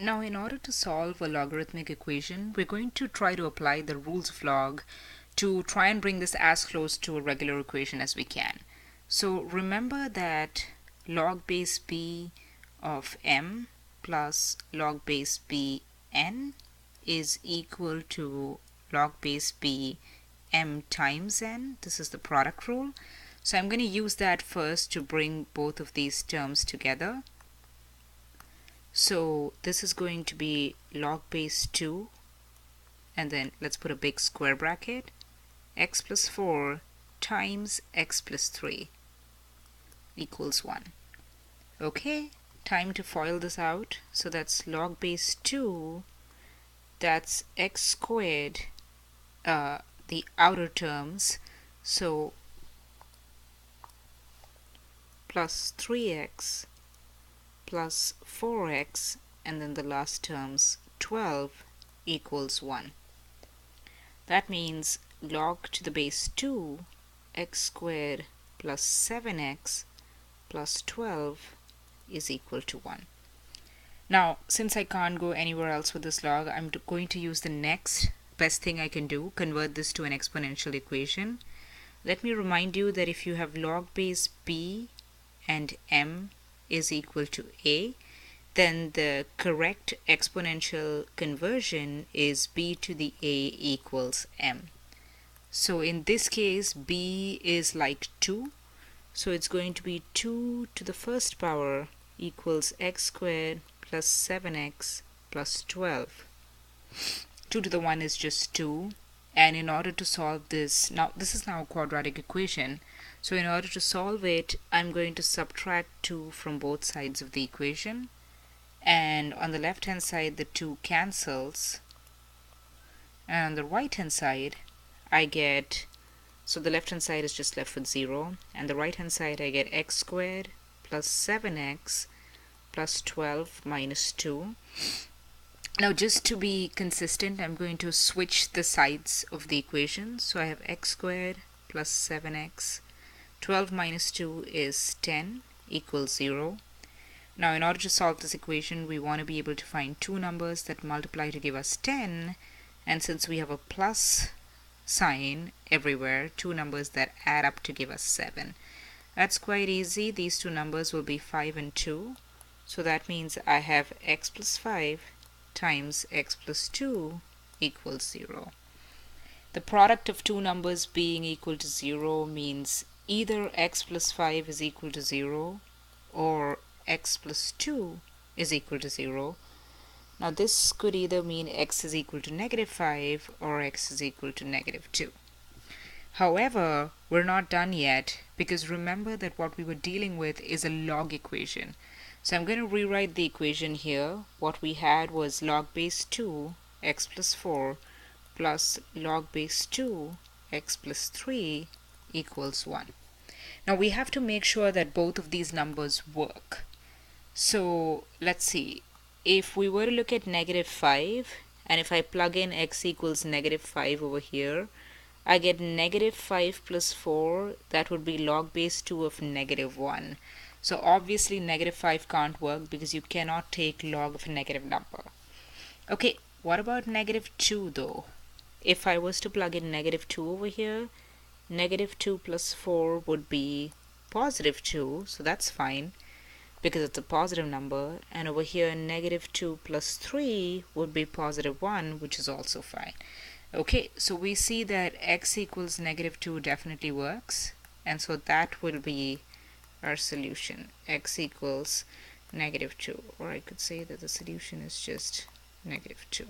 Now, in order to solve a logarithmic equation, we're going to try to apply the rules of log to try and bring this as close to a regular equation as we can. So remember that log base b of m plus log base b n is equal to log base b m times n. This is the product rule. So I'm going to use that first to bring both of these terms together. So this is going to be log base 2, and then let's put a big square bracket, x plus 4 times x plus 3 equals 1. Okay, time to FOIL this out. So that's log base 2, that's x squared, the outer terms, so plus 3x plus 4x, and then the last terms 12 equals 1. That means log to the base 2 x squared plus 7x plus 12 is equal to 1. Now, since I can't go anywhere else with this log, I'm going to use the next best thing I can do, convert this to an exponential equation. Let me remind you that if you have log base b and m is equal to a, then the correct exponential conversion is b to the a equals m. So in this case, b is like 2, so it's going to be 2 to the first power equals x squared plus 7x plus 12. 2 to the 1 is just 2, and in order to solve this, now this is now a quadratic equation, so in order to solve it, I'm going to subtract 2 from both sides of the equation, and on the left hand side the 2 cancels, and on the right hand side I get, so the left hand side is just left with 0, and the right hand side I get x squared plus 7x plus 12 minus 2. Now, just to be consistent, I'm going to switch the sides of the equation. So I have x squared plus 7x, 12 minus 2 is 10 equals 0. Now, in order to solve this equation, we want to be able to find two numbers that multiply to give us 10, and since we have a plus sign everywhere, two numbers that add up to give us 7. That's quite easy. These two numbers will be 5 and 2. So that means I have x plus 5 times x plus 2 equals 0. The product of two numbers being equal to 0 means either x plus 5 is equal to 0 or x plus 2 is equal to 0. Now this could either mean x is equal to negative 5 or x is equal to negative 2. However, we're not done yet, because remember that what we were dealing with is a log equation. So I'm going to rewrite the equation here. What we had was log base 2 x plus 4 plus log base 2 x plus 3 equals 1. Now we have to make sure that both of these numbers work. So let's see. If we were to look at negative 5, and if I plug in x equals negative 5 over here, I get negative 5 plus 4, that would be log base 2 of negative 1. So obviously negative 5 can't work because you cannot take log of a negative number. Okay, what about negative 2 though? If I was to plug in negative 2 over here, negative 2 plus 4 would be positive 2, so that's fine because it's a positive number. And over here, negative 2 plus 3 would be positive 1, which is also fine. Okay, so we see that x equals negative 2 definitely works, and so that will be our solution. X equals negative 2, or I could say that the solution is just negative 2.